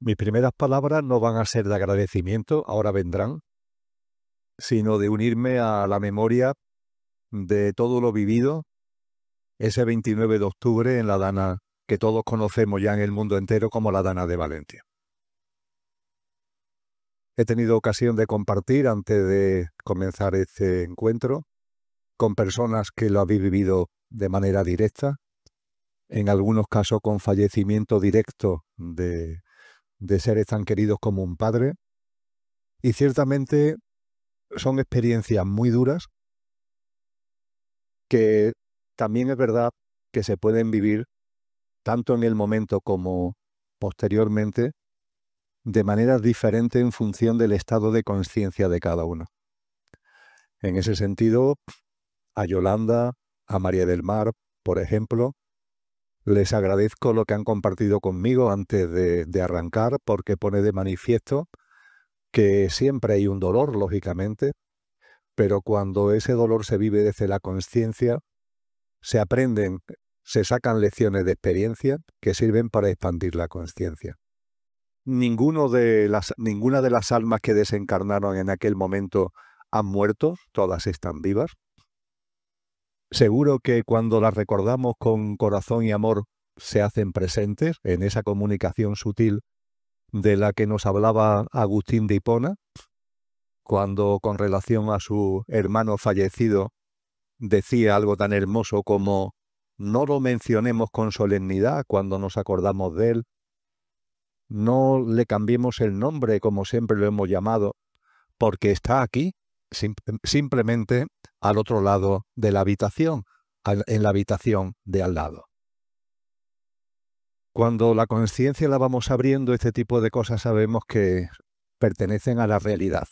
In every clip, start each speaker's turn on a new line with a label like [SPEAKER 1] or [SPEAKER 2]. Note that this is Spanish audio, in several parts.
[SPEAKER 1] Mis primeras palabras no van a ser de agradecimiento, ahora vendrán, sino de unirme a la memoria de todo lo vivido ese 29 de octubre en la Dana que todos conocemos ya en el mundo entero como la Dana de Valencia. He tenido ocasión de compartir, antes de comenzar este encuentro, con personas que lo habéis vivido de manera directa, en algunos casos con fallecimiento directo de seres tan queridos como un padre, y ciertamente son experiencias muy duras que también es verdad que se pueden vivir tanto en el momento como posteriormente de maneras diferentes en función del estado de conciencia de cada uno. En ese sentido, a Yolanda, a María del Mar, por ejemplo, les agradezco lo que han compartido conmigo antes de arrancar, porque pone de manifiesto que siempre hay un dolor, lógicamente, pero cuando ese dolor se vive desde la conciencia, se aprenden, se sacan lecciones de experiencia que sirven para expandir la conciencia. Ninguna de las almas que desencarnaron en aquel momento han muerto, todas están vivas. Seguro que cuando las recordamos con corazón y amor se hacen presentes en esa comunicación sutil de la que nos hablaba Agustín de Hipona, cuando con relación a su hermano fallecido decía algo tan hermoso como: no lo mencionemos con solemnidad cuando nos acordamos de él, no le cambiemos el nombre como siempre lo hemos llamado, porque está aquí, simplemente al otro lado de la habitación, en la habitación de al lado. Cuando la conciencia la vamos abriendo, este tipo de cosas sabemos que pertenecen a la realidad.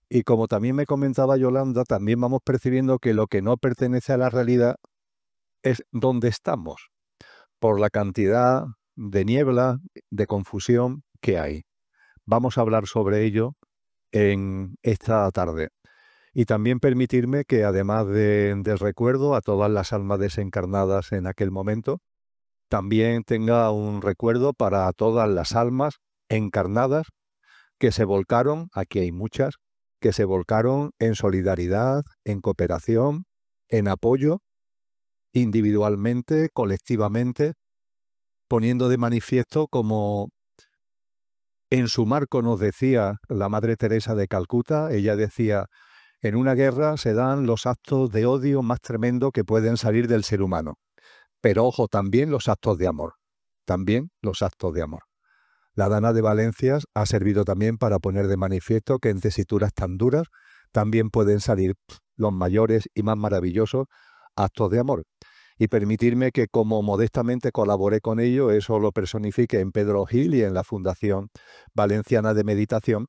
[SPEAKER 1] Y como también me comentaba Yolanda, también vamos percibiendo que lo que no pertenece a la realidad es donde estamos, por la cantidad de niebla, de confusión que hay. Vamos a hablar sobre ello en esta tarde. Y también permitirme que, además del recuerdo a todas las almas desencarnadas en aquel momento, también tenga un recuerdo para todas las almas encarnadas que se volcaron, aquí hay muchas, que se volcaron en solidaridad, en cooperación, en apoyo, individualmente, colectivamente, poniendo de manifiesto como en su marco nos decía la Madre Teresa de Calcuta. Ella decía: en una guerra se dan los actos de odio más tremendos que pueden salir del ser humano. Pero ojo, también los actos de amor. También los actos de amor. La Dana de Valencias ha servido también para poner de manifiesto que en tesituras tan duras también pueden salir los mayores y más maravillosos actos de amor. Y permitirme que, como modestamente colaboré con ello, eso lo personifique en Pedro Gil y en la Fundación Valenciana de Meditación,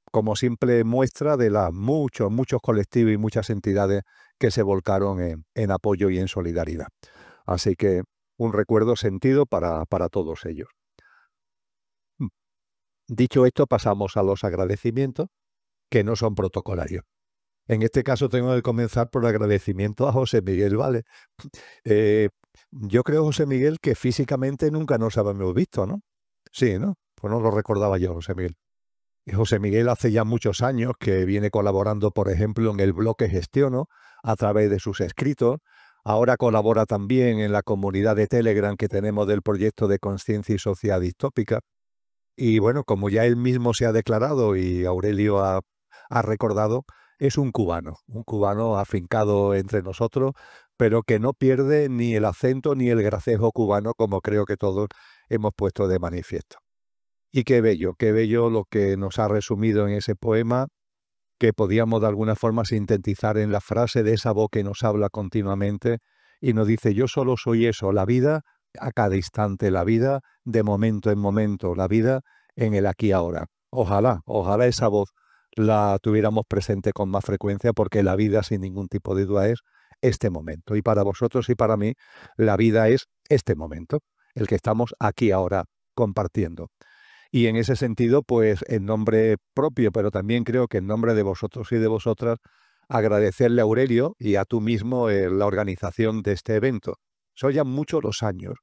[SPEAKER 1] como simple muestra de las muchos colectivos y muchas entidades que se volcaron en apoyo y en solidaridad. Así que un recuerdo sentido para todos ellos. Dicho esto, pasamos a los agradecimientos, que no son protocolarios. En este caso tengo que comenzar por agradecimiento a José Miguel, ¿vale? Yo creo, José Miguel, que físicamente nunca nos habíamos visto, ¿no? Sí, ¿no? Pues no lo recordaba yo, José Miguel. Y José Miguel hace ya muchos años que viene colaborando, por ejemplo, en el blog que gestiono a través de sus escritos. Ahora colabora también en la comunidad de Telegram que tenemos del proyecto de Conciencia y Sociedad Distópica. Y bueno, como ya él mismo se ha declarado y Aurelio ha recordado, es un cubano afincado entre nosotros, pero que no pierde ni el acento ni el gracejo cubano, como creo que todos hemos puesto de manifiesto. Y qué bello lo que nos ha resumido en ese poema, que podíamos de alguna forma sintetizar en la frase de esa voz que nos habla continuamente y nos dice: yo solo soy eso, la vida a cada instante, la vida de momento en momento, la vida en el aquí y ahora. Ojalá esa voz la tuviéramos presente con más frecuencia, porque la vida, sin ningún tipo de duda, es este momento. Y para vosotros y para mí, la vida es este momento, el que estamos aquí ahora compartiendo. Y en ese sentido, pues en nombre propio, pero también creo que en nombre de vosotros y de vosotras, agradecerle a Aurelio y a tú mismo la organización de este evento. Son ya muchos los años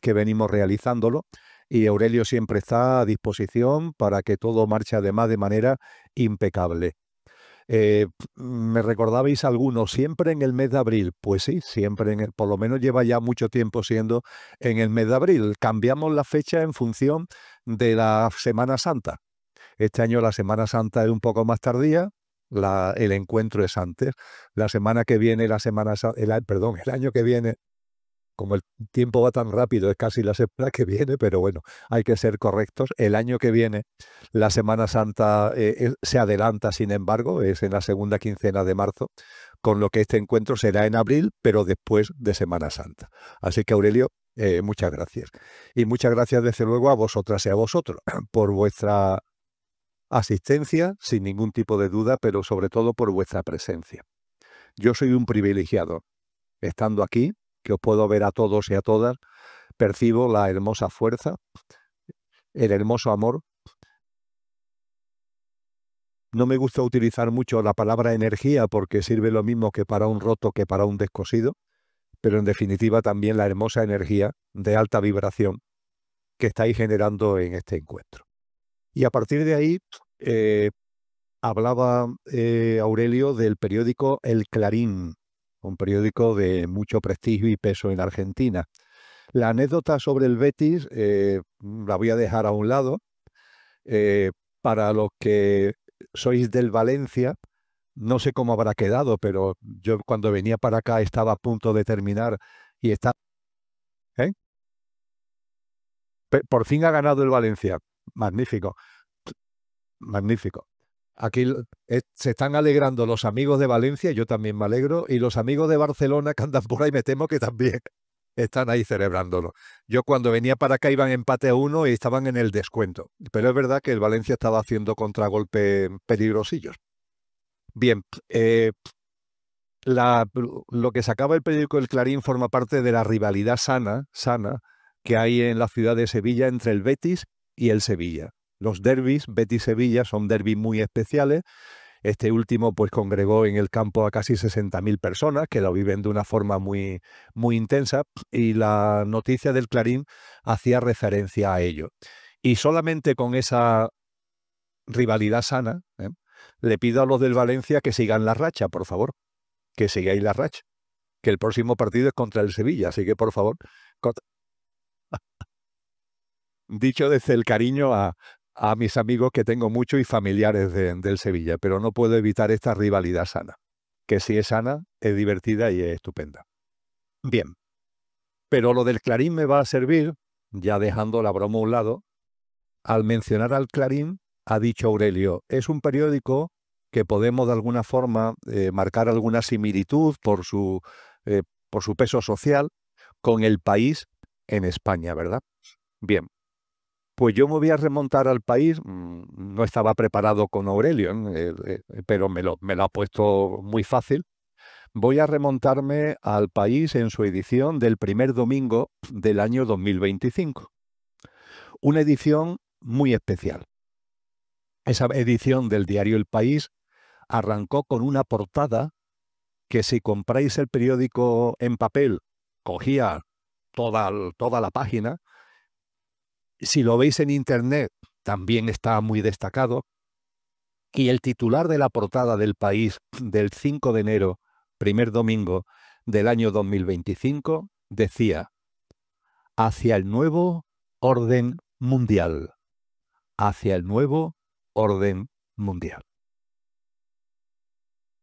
[SPEAKER 1] que venimos realizándolo, y Aurelio siempre está a disposición para que todo marche además de manera impecable. Me recordabais algunos, siempre en el mes de abril. Pues sí, siempre por lo menos lleva ya mucho tiempo siendo en el mes de abril. Cambiamos la fecha en función de la Semana Santa. Este año la Semana Santa es un poco más tardía, el encuentro es antes. La semana que viene, perdón, el año que viene, como el tiempo va tan rápido, es casi la semana que viene, pero bueno, hay que ser correctos. El año que viene, la Semana Santa se adelanta, sin embargo, es en la segunda quincena de marzo, con lo que este encuentro será en abril, pero después de Semana Santa. Así que, Aurelio, muchas gracias. Y muchas gracias, desde luego, a vosotras y a vosotros por vuestra asistencia, sin ningún tipo de duda, pero sobre todo por vuestra presencia. Yo soy un privilegiado, estando aquí, que os puedo ver a todos y a todas, percibo la hermosa fuerza, el hermoso amor. No me gusta utilizar mucho la palabra energía porque sirve lo mismo que para un roto que para un descosido, pero en definitiva también la hermosa energía de alta vibración que estáis generando en este encuentro. Y a partir de ahí hablaba Aurelio del periódico El Clarín, un periódico de mucho prestigio y peso en Argentina. La anécdota sobre el Betis la voy a dejar a un lado. Para los que sois del Valencia, no sé cómo habrá quedado, pero yo cuando venía para acá estaba a punto de terminar y está, ¿eh? Por fin ha ganado el Valencia. Magnífico, magnífico. Aquí se están alegrando los amigos de Valencia, yo también me alegro, y los amigos de Barcelona que andan por ahí me temo que también están ahí celebrándolo. Yo cuando venía para acá iban empate a 1 y estaban en el descuento. Pero es verdad que el Valencia estaba haciendo contragolpes peligrosillos. Bien, lo que sacaba el periódico El Clarín forma parte de la rivalidad sana que hay en la ciudad de Sevilla entre el Betis y el Sevilla. Los derbis Betis-Sevilla son derbis muy especiales. Este último pues congregó en el campo a casi 60.000 personas que lo viven de una forma muy, muy intensa, y la noticia del Clarín hacía referencia a ello. Y solamente con esa rivalidad sana, le pido a los del Valencia que sigan la racha, por favor, que sigáis la racha, que el próximo partido es contra el Sevilla, así que por favor, dicho desde el cariño a mis amigos que tengo mucho y familiares del Sevilla, pero no puedo evitar esta rivalidad sana, que si es sana, es divertida y es estupenda. Bien, pero lo del Clarín me va a servir, ya dejando la broma a un lado. Al mencionar al Clarín, ha dicho Aurelio, es un periódico que podemos de alguna forma marcar alguna similitud por su peso social con El País en España, ¿verdad? Bien, pues yo me voy a remontar al País, no estaba preparado con Aurelio, pero me lo ha puesto muy fácil. Voy a remontarme al País en su edición del primer domingo del año 2025. Una edición muy especial. Esa edición del diario El País arrancó con una portada que, si compráis el periódico en papel, cogía toda la página. Si lo veis en internet, también está muy destacado. Y el titular de la portada del País del 5 de enero, primer domingo del año 2025, decía: hacia el nuevo orden mundial. Hacia el nuevo orden mundial.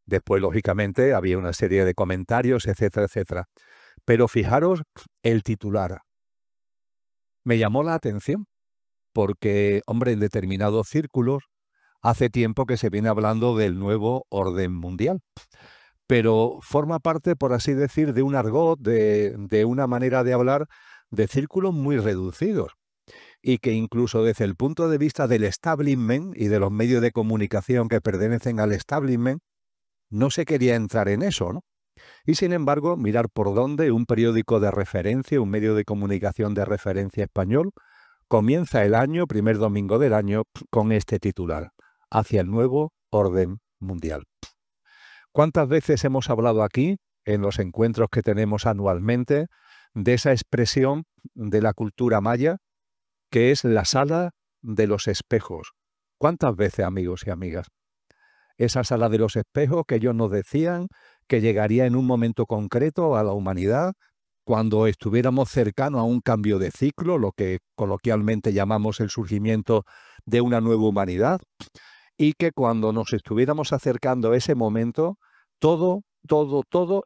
[SPEAKER 1] Después, lógicamente, había una serie de comentarios, etcétera, etcétera. Pero fijaros el titular. Me llamó la atención porque, hombre, en determinados círculos hace tiempo que se viene hablando del nuevo orden mundial, pero forma parte, por así decir, de un argot, de una manera de hablar de círculos muy reducidos, y que incluso desde el punto de vista del establishment y de los medios de comunicación que pertenecen al establishment, no se quería entrar en eso, ¿no? Y sin embargo, mirar por dónde un periódico de referencia, un medio de comunicación de referencia español, comienza el año, primer domingo del año, con este titular: hacia el nuevo orden mundial. ¿Cuántas veces hemos hablado aquí, en los encuentros que tenemos anualmente, de esa expresión de la cultura maya, que es la sala de los espejos. ¿Cuántas veces, amigos y amigas? Esa sala de los espejos que ellos nos decían que llegaría en un momento concreto a la humanidad cuando estuviéramos cercanos a un cambio de ciclo, lo que coloquialmente llamamos el surgimiento de una nueva humanidad, y que cuando nos estuviéramos acercando a ese momento, todo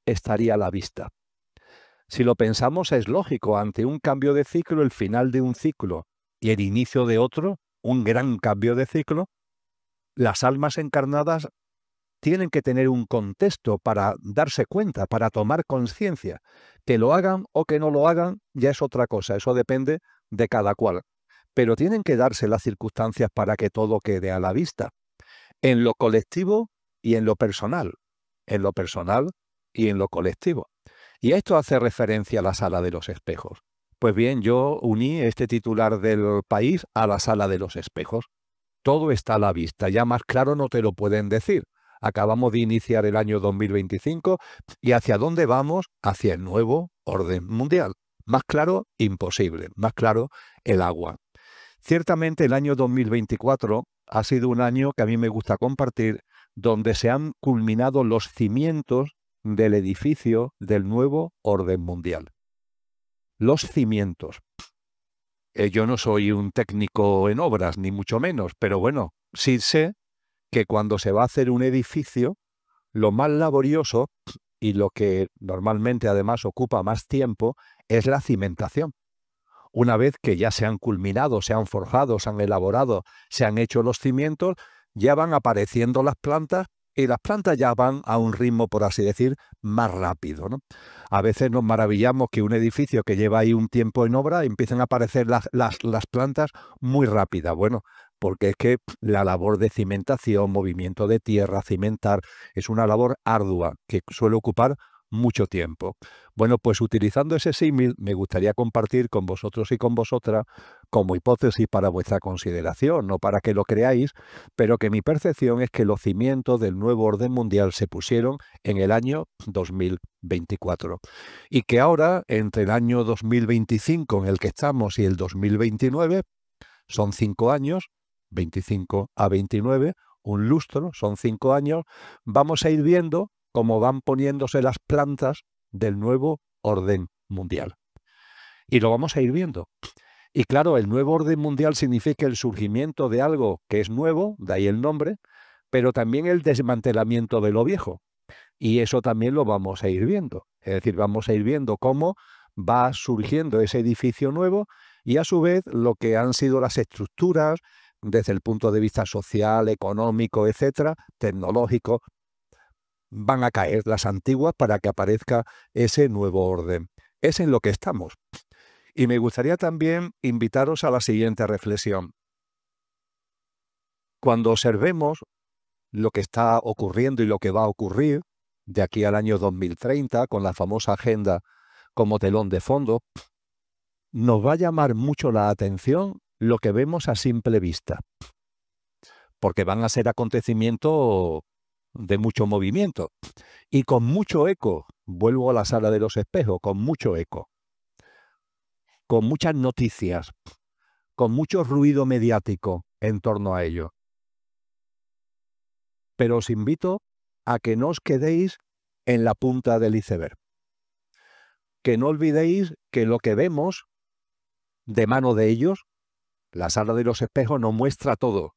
[SPEAKER 1] estaría a la vista. Si lo pensamos, es lógico, ante un cambio de ciclo, el final de un ciclo y el inicio de otro, un gran cambio de ciclo, las almas encarnadas tienen que tener un contexto para darse cuenta, para tomar conciencia. Que lo hagan o que no lo hagan ya es otra cosa, eso depende de cada cual. Pero tienen que darse las circunstancias para que todo quede a la vista, en lo colectivo y en lo personal, en lo personal y en lo colectivo. Y esto hace referencia a la sala de los espejos. Pues bien, yo uní este titular del País a la sala de los espejos. Todo está a la vista, ya más claro no te lo pueden decir. Acabamos de iniciar el año 2025 y ¿hacia dónde vamos? Hacia el nuevo orden mundial. Más claro, imposible. Más claro, el agua. Ciertamente el año 2024 ha sido un año que a mí me gusta compartir, donde se han culminado los cimientos del edificio del nuevo orden mundial. Los cimientos. Yo no soy un técnico en obras, ni mucho menos, pero bueno, sí sé que cuando se va a hacer un edificio, lo más laborioso y lo que normalmente además ocupa más tiempo es la cimentación. Una vez que ya se han culminado, se han forjado, se han elaborado, se han hecho los cimientos, ya van apareciendo las plantas y las plantas ya van a un ritmo, por así decir, más rápido, ¿no? A veces nos maravillamos que un edificio que lleva ahí un tiempo en obra empiezan a aparecer las plantas muy rápidas. Bueno, porque es que la labor de cimentación, movimiento de tierra, cimentar, es una labor ardua que suele ocupar mucho tiempo. Bueno, pues utilizando ese símil, me gustaría compartir con vosotros y con vosotras como hipótesis para vuestra consideración, no para que lo creáis, pero que mi percepción es que los cimientos del nuevo orden mundial se pusieron en el año 2024 y que ahora, entre el año 2025 en el que estamos y el 2029, son 5 años, 25 a 29, un lustro, son 5 años, vamos a ir viendo cómo van poniéndose las plantas del nuevo orden mundial. Y lo vamos a ir viendo. Y claro, el nuevo orden mundial significa el surgimiento de algo que es nuevo, de ahí el nombre, pero también el desmantelamiento de lo viejo. Y eso también lo vamos a ir viendo. Es decir, vamos a ir viendo cómo va surgiendo ese edificio nuevo y a su vez lo que han sido las estructuras desde el punto de vista social, económico, etcétera, tecnológico, van a caer las antiguas para que aparezca ese nuevo orden. Es en lo que estamos. Y me gustaría también invitaros a la siguiente reflexión. Cuando observemos lo que está ocurriendo y lo que va a ocurrir de aquí al año 2030, con la famosa agenda como telón de fondo, nos va a llamar mucho la atención lo que vemos a simple vista, porque van a ser acontecimientos de mucho movimiento y con mucho eco. Vuelvo a la sala de los espejos, con mucho eco, con muchas noticias, con mucho ruido mediático en torno a ello. Pero os invito a que no os quedéis en la punta del iceberg. Que no olvidéis que lo que vemos de mano de ellos, la sala de los espejos nos muestra todo.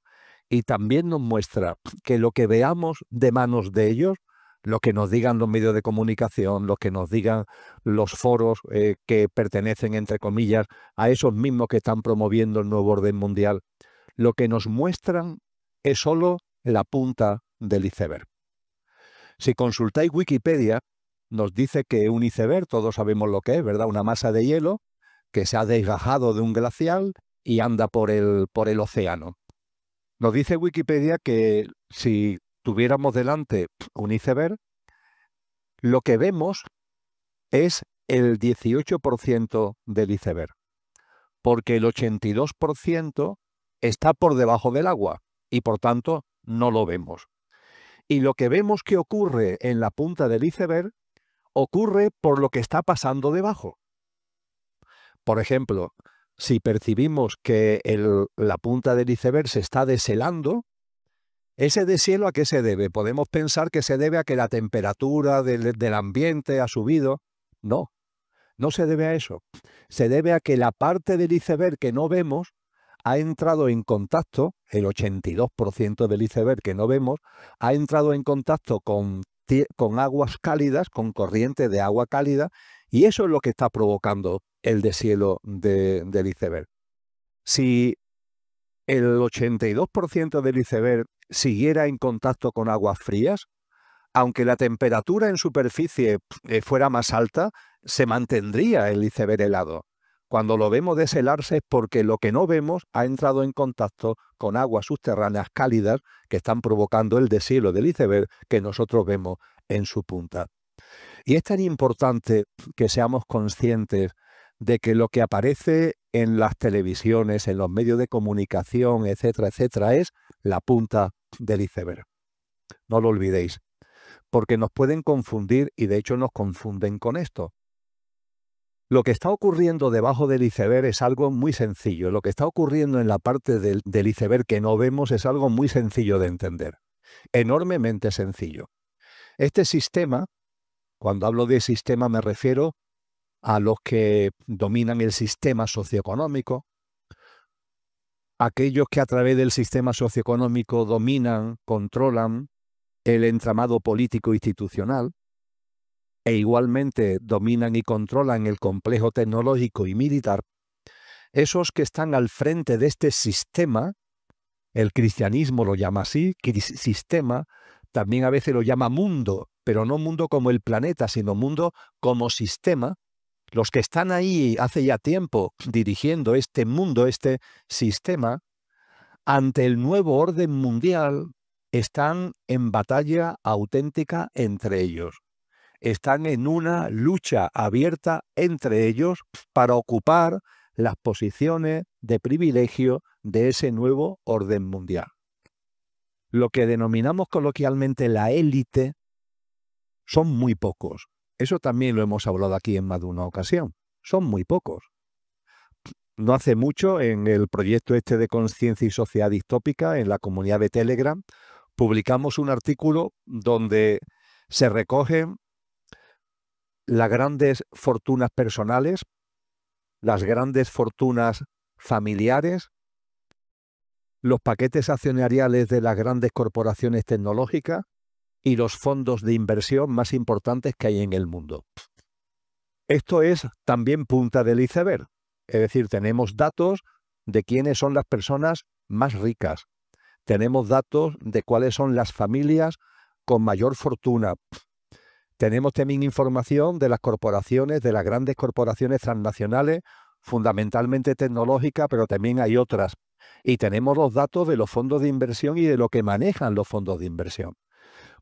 [SPEAKER 1] Y también nos muestra que lo que veamos de manos de ellos, lo que nos digan los medios de comunicación, lo que nos digan los foros que pertenecen, entre comillas, a esos mismos que están promoviendo el nuevo orden mundial, lo que nos muestran es solo la punta del iceberg. Si consultáis Wikipedia, nos dice que un iceberg, todos sabemos lo que es, ¿verdad? Una masa de hielo que se ha desgajado de un glacial y anda por el océano. Nos dice Wikipedia que si tuviéramos delante un iceberg, lo que vemos es el 18% del iceberg, porque el 82% está por debajo del agua y por tanto no lo vemos. Y lo que vemos que ocurre en la punta del iceberg ocurre por lo que está pasando debajo. Por ejemplo, si percibimos que la punta del iceberg se está deshelando, ¿ese deshielo a qué se debe? Podemos pensar que se debe a que la temperatura del ambiente ha subido. No, no se debe a eso. Se debe a que la parte del iceberg que no vemos ha entrado en contacto, el 82% del iceberg que no vemos, ha entrado en contacto con aguas cálidas, con corriente de agua cálida, y eso es lo que está provocando el deshielo del iceberg. Si el 82% del iceberg siguiera en contacto con aguas frías, aunque la temperatura en superficie fuera más alta, se mantendría el iceberg helado. Cuando lo vemos deshelarse es porque lo que no vemos ha entrado en contacto con aguas subterráneas cálidas que están provocando el deshielo del iceberg que nosotros vemos en su punta. Y es tan importante que seamos conscientes de que lo que aparece en las televisiones, en los medios de comunicación, etcétera, etcétera, es la punta del iceberg. No lo olvidéis, porque nos pueden confundir y de hecho nos confunden con esto. Lo que está ocurriendo debajo del iceberg es algo muy sencillo. Lo que está ocurriendo en la parte del iceberg que no vemos es algo muy sencillo de entender, enormemente sencillo. Este sistema, cuando hablo de sistema me refiero a los que dominan el sistema socioeconómico, aquellos que a través del sistema socioeconómico dominan, controlan el entramado político institucional, e igualmente dominan y controlan el complejo tecnológico y militar, esos que están al frente de este sistema, el cristianismo lo llama así, sistema, también a veces lo llama mundo, pero no mundo como el planeta, sino mundo como sistema. Los que están ahí hace ya tiempo dirigiendo este mundo, este sistema, ante el nuevo orden mundial, están en batalla auténtica entre ellos. Están en una lucha abierta entre ellos para ocupar las posiciones de privilegio de ese nuevo orden mundial. Lo que denominamos coloquialmente la élite son muy pocos. Eso también lo hemos hablado aquí en más de una ocasión. Son muy pocos. No hace mucho, en el proyecto este de conciencia y sociedad distópica, en la comunidad de Telegram, publicamos un artículo donde se recogen las grandes fortunas personales, las grandes fortunas familiares, los paquetes accionariales de las grandes corporaciones tecnológicas y los fondos de inversión más importantes que hay en el mundo. Esto es también punta del iceberg. Es decir, tenemos datos de quiénes son las personas más ricas. Tenemos datos de cuáles son las familias con mayor fortuna. Tenemos también información de las corporaciones, de las grandes corporaciones transnacionales, fundamentalmente tecnológicas, pero también hay otras. Y tenemos los datos de los fondos de inversión y de lo que manejan los fondos de inversión.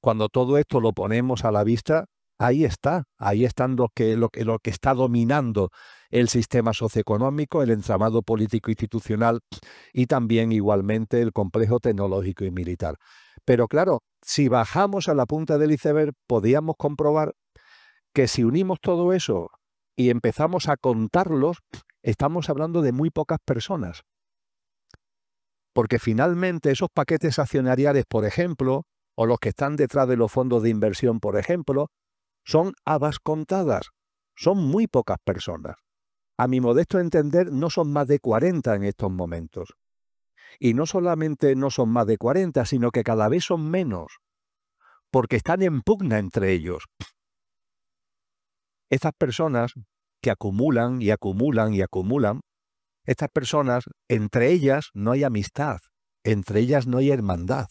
[SPEAKER 1] Cuando todo esto lo ponemos a la vista, ahí están lo que está dominando el sistema socioeconómico, el entramado político institucional y también igualmente el complejo tecnológico y militar. Pero claro, si bajamos a la punta del iceberg, podíamos comprobar que si unimos todo eso y empezamos a contarlos, estamos hablando de muy pocas personas. Porque finalmente esos paquetes accionariales, por ejemplo, o los que están detrás de los fondos de inversión, por ejemplo, son habas contadas, son muy pocas personas. A mi modesto entender, no son más de 40 en estos momentos. Y no solamente no son más de 40, sino que cada vez son menos, porque están en pugna entre ellos. Estas personas que acumulan y acumulan y acumulan, estas personas, entre ellas no hay amistad, entre ellas no hay hermandad.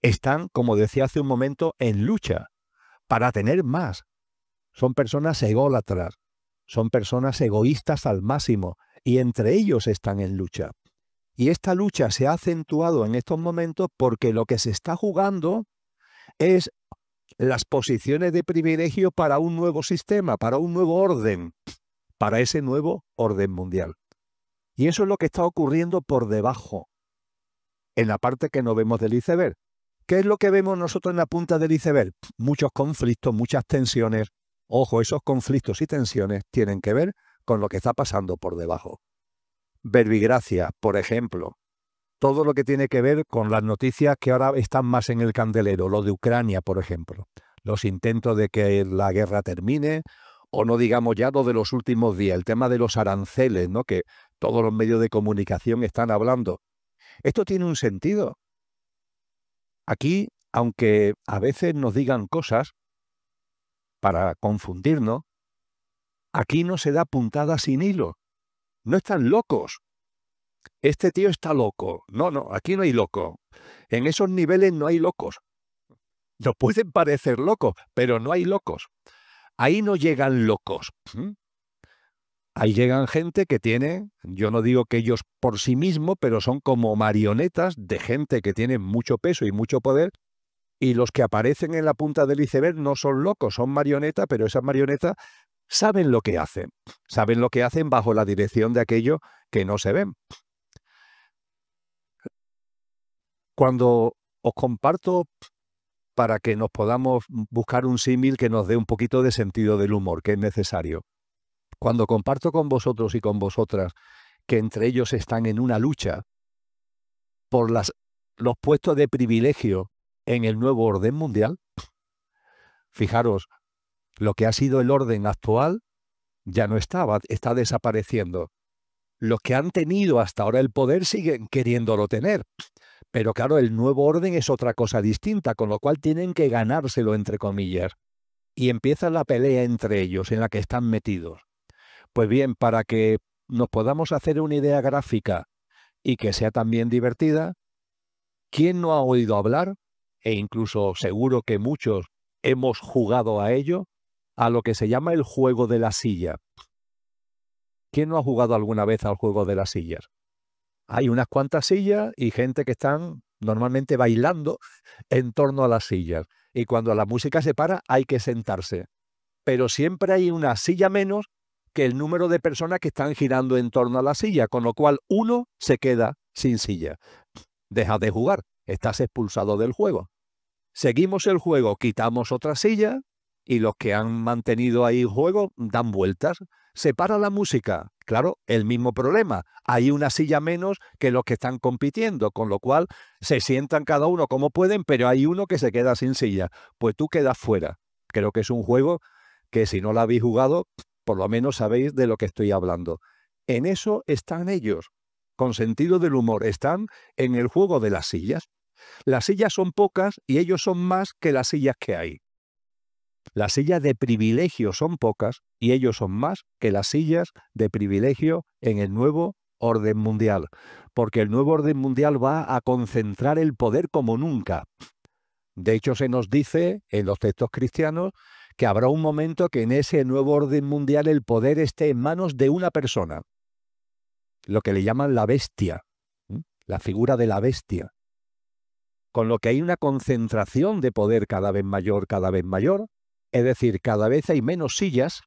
[SPEAKER 1] Están, como decía hace un momento, en lucha para tener más. Son personas ególatras, son personas egoístas al máximo, y entre ellos están en lucha. Y esta lucha se ha acentuado en estos momentos porque lo que se está jugando es las posiciones de privilegio para un nuevo sistema, para un nuevo orden, para ese nuevo orden mundial. Y eso es lo que está ocurriendo por debajo, en la parte que no vemos del iceberg. ¿Qué es lo que vemos nosotros en la punta del iceberg? Muchos conflictos, muchas tensiones. Ojo, esos conflictos y tensiones tienen que ver con lo que está pasando por debajo. verbigracia, por ejemplo. Todo lo que tiene que ver con las noticias que ahora están más en el candelero, lo de Ucrania, por ejemplo. Los intentos de que la guerra termine, o no digamos ya lo de los últimos días, el tema de los aranceles, ¿no? Que todos los medios de comunicación están hablando. Esto tiene un sentido. Aquí, aunque a veces nos digan cosas para confundirnos, aquí no se da puntada sin hilo. No están locos. Este tío está loco. No, no, aquí no hay loco. En esos niveles no hay locos. Nos pueden parecer locos, pero no hay locos. Ahí no llegan locos. Ahí llegan gente que tiene, yo no digo que ellos por sí mismos, pero son como marionetas de gente que tiene mucho peso y mucho poder, y los que aparecen en la punta del iceberg no son locos, son marionetas, pero esas marionetas saben lo que hacen bajo la dirección de aquello que no se ven. Cuando os comparto, para que nos podamos buscar un símil que nos dé un poquito de sentido del humor, que es necesario. Cuando comparto con vosotros y con vosotras que entre ellos están en una lucha por los puestos de privilegio en el nuevo orden mundial, fijaros, lo que ha sido el orden actual ya no estaba, está desapareciendo. Los que han tenido hasta ahora el poder siguen queriéndolo tener. Pero claro, el nuevo orden es otra cosa distinta, con lo cual tienen que ganárselo, entre comillas. Y empieza la pelea entre ellos, en la que están metidos. Pues bien, para que nos podamos hacer una idea gráfica y que sea también divertida, ¿quién no ha oído hablar, e incluso seguro que muchos hemos jugado a ello, a lo que se llama el juego de la silla? ¿Quién no ha jugado alguna vez al juego de las sillas? Hay unas cuantas sillas y gente que están normalmente bailando en torno a las sillas. Y cuando la música se para, hay que sentarse. Pero siempre hay una silla menos que el número de personas que están girando en torno a la silla, con lo cual uno se queda sin silla. Deja de jugar, estás expulsado del juego. Seguimos el juego, quitamos otra silla y los que han mantenido ahí el juego dan vueltas. Se para la música. Claro, el mismo problema. Hay una silla menos que los que están compitiendo, con lo cual se sientan cada uno como pueden, pero hay uno que se queda sin silla. Pues tú quedas fuera. Creo que es un juego que si no lo habéis jugado, por lo menos sabéis de lo que estoy hablando. En eso están ellos, con sentido del humor. Están en el juego de las sillas. Las sillas son pocas y ellos son más que las sillas que hay. Las sillas de privilegio son pocas y ellos son más que las sillas de privilegio en el nuevo orden mundial, porque el nuevo orden mundial va a concentrar el poder como nunca. De hecho, se nos dice en los textos cristianos que habrá un momento que en ese nuevo orden mundial el poder esté en manos de una persona, lo que le llaman la bestia, la figura de la bestia. Con lo que hay una concentración de poder cada vez mayor, es decir, cada vez hay menos sillas,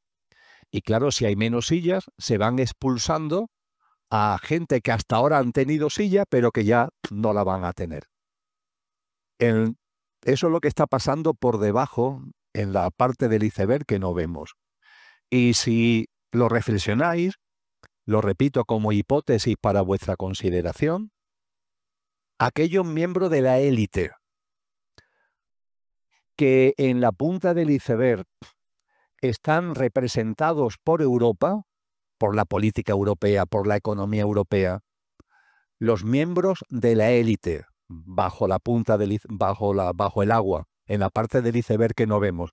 [SPEAKER 1] y claro, si hay menos sillas, se van expulsando a gente que hasta ahora han tenido silla, pero que ya no la van a tener. Eso es lo que está pasando por debajo, en la parte del iceberg que no vemos. Y si lo reflexionáis, lo repito como hipótesis para vuestra consideración, aquellos miembros de la élite que en la punta del iceberg están representados por Europa, por la política europea, por la economía europea, los miembros de la élite bajo la punta del bajo el agua, en la parte del iceberg que no vemos,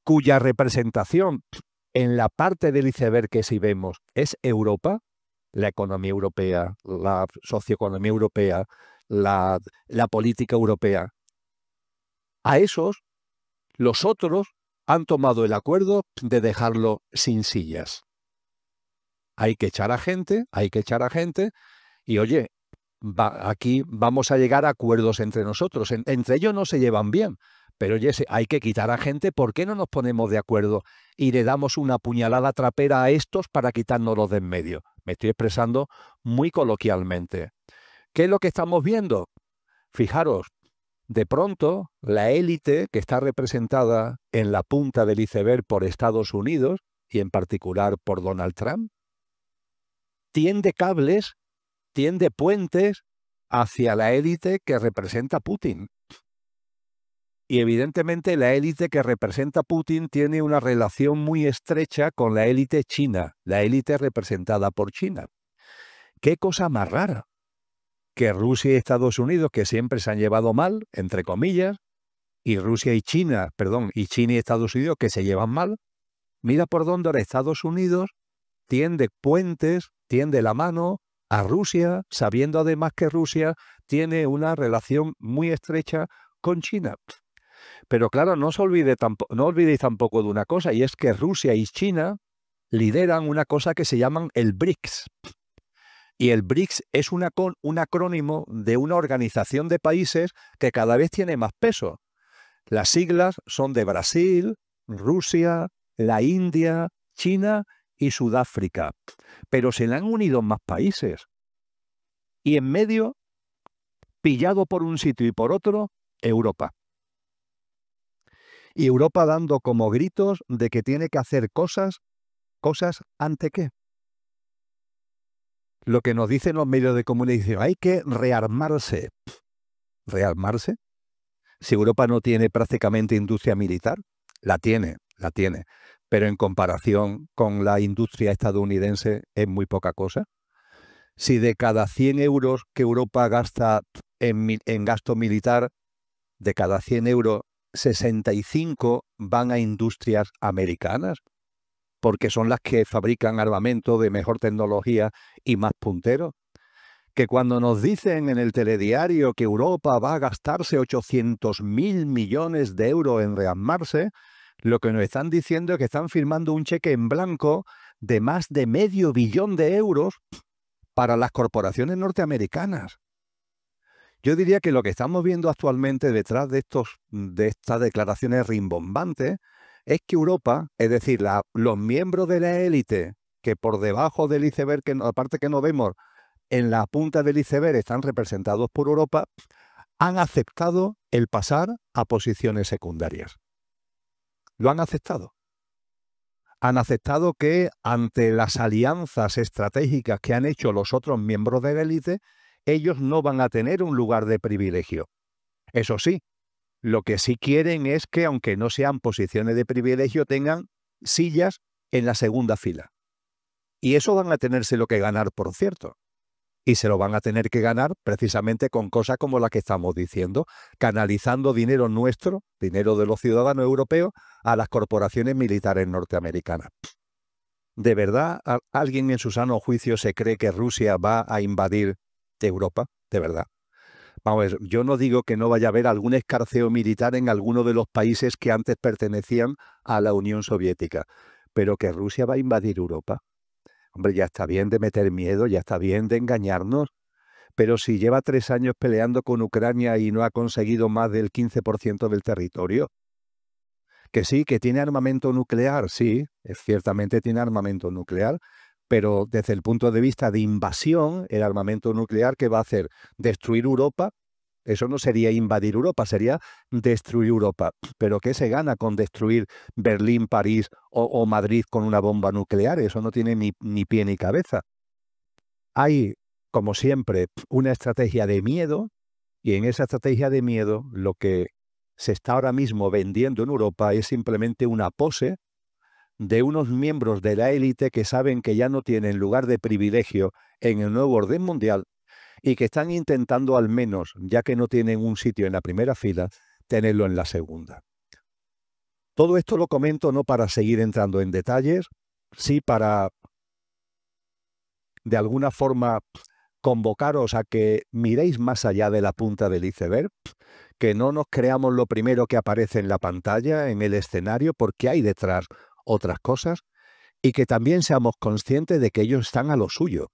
[SPEAKER 1] cuya representación en la parte del iceberg que sí vemos es Europa, la economía europea, la socioeconomía europea, la política europea. A esos, los otros han tomado el acuerdo de dejarlo sin sillas. Hay que echar a gente, y oye, aquí vamos a llegar a acuerdos entre nosotros. Entre ellos no se llevan bien, pero oye, hay que quitar a gente. ¿Por qué no nos ponemos de acuerdo y le damos una puñalada trapera a estos para quitárnoslos de en medio? Me estoy expresando muy coloquialmente. ¿Qué es lo que estamos viendo? Fijaros, de pronto, la élite que está representada en la punta del iceberg por Estados Unidos, y en particular por Donald Trump, tiende cables, tiende puentes hacia la élite que representa Putin. Y evidentemente la élite que representa Putin tiene una relación muy estrecha con la élite china, la élite representada por China. ¿Qué cosa más rara? Que Rusia y Estados Unidos, que siempre se han llevado mal, entre comillas, y Rusia y China, perdón, y China y Estados Unidos, que se llevan mal, mira por dónde ahora Estados Unidos tiende puentes, tiende la mano a Rusia, sabiendo además que Rusia tiene una relación muy estrecha con China. Pero claro, no olvidéis tampoco de una cosa, y es que Rusia y China lideran una cosa que se llaman el BRICS. Y el BRICS es un acrónimo de una organización de países que cada vez tiene más peso. Las siglas son de Brasil, Rusia, la India, China y Sudáfrica. Pero se le han unido más países. Y en medio, pillado por un sitio y por otro, Europa. Y Europa dando como gritos de que tiene que hacer cosas ¿ante qué? Lo que nos dicen los medios de comunicación, hay que rearmarse. ¿Rearmarse? Si Europa no tiene prácticamente industria militar, la tiene, pero en comparación con la industria estadounidense es muy poca cosa. Si de cada 100 euros que Europa gasta en gasto militar, de cada 100 euros, 65 van a industrias americanas, porque son las que fabrican armamento de mejor tecnología y más puntero. Que cuando nos dicen en el telediario que Europa va a gastarse 800.000 millones de euros en rearmarse, lo que nos están diciendo es que están firmando un cheque en blanco de más de $500 millones de euros para las corporaciones norteamericanas. Yo diría que lo que estamos viendo actualmente detrás de estas declaraciones rimbombantes es que Europa, es decir, los miembros de la élite que por debajo del iceberg, aparte que no vemos, en la punta del iceberg están representados por Europa, han aceptado el pasar a posiciones secundarias. Lo han aceptado. Han aceptado que ante las alianzas estratégicas que han hecho los otros miembros de la élite, ellos no van a tener un lugar de privilegio. Eso sí, lo que sí quieren es que, aunque no sean posiciones de privilegio, tengan sillas en la segunda fila. Y eso van a tenérselo que ganar, por cierto. Y se lo van a tener que ganar precisamente con cosas como la que estamos diciendo, canalizando dinero nuestro, dinero de los ciudadanos europeos, a las corporaciones militares norteamericanas. ¿De verdad alguien en su sano juicio se cree que Rusia va a invadir Europa? ¿De verdad? Vamos a ver, yo no digo que no vaya a haber algún escarceo militar en alguno de los países que antes pertenecían a la Unión Soviética, pero que Rusia va a invadir Europa. Hombre, ya está bien de meter miedo, ya está bien de engañarnos, pero si lleva 3 años peleando con Ucrania y no ha conseguido más del 15% del territorio, que sí, que tiene armamento nuclear, sí, ciertamente tiene armamento nuclear, pero desde el punto de vista de invasión, el armamento nuclear, ¿qué va a hacer? ¿Destruir Europa? Eso no sería invadir Europa, sería destruir Europa. ¿Pero qué se gana con destruir Berlín, París o Madrid con una bomba nuclear? Eso no tiene ni pie ni cabeza. Hay, como siempre, una estrategia de miedo, y en esa estrategia de miedo lo que se está ahora mismo vendiendo en Europa es simplemente una pose de unos miembros de la élite que saben que ya no tienen lugar de privilegio en el nuevo orden mundial y que están intentando al menos, ya que no tienen un sitio en la primera fila, tenerlo en la segunda. Todo esto lo comento no para seguir entrando en detalles, sí para, de alguna forma, convocaros a que miréis más allá de la punta del iceberg, que no nos creamos lo primero que aparece en la pantalla, en el escenario, porque hay detrás otras cosas, y que también seamos conscientes de que ellos están a lo suyo.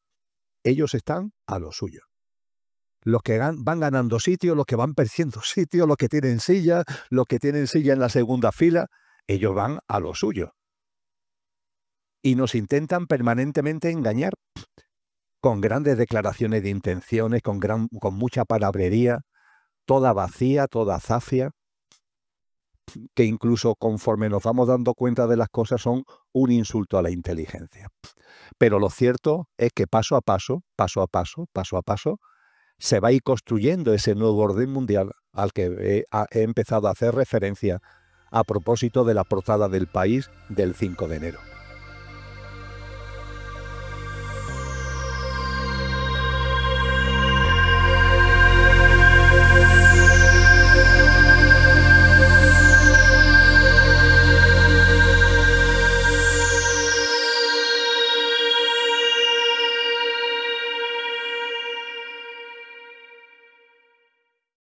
[SPEAKER 1] Ellos están a lo suyo. Los que van ganando sitio, los que van perdiendo sitio, los que tienen silla en la segunda fila, ellos van a lo suyo. Y nos intentan permanentemente engañar con grandes declaraciones de intenciones, con mucha palabrería, toda vacía, toda zafia. que incluso conforme nos vamos dando cuenta de las cosas son un insulto a la inteligencia. Pero lo cierto es que paso a paso, se va a ir construyendo ese nuevo orden mundial al que he empezado a hacer referencia a propósito de la portada del País del 5 de enero.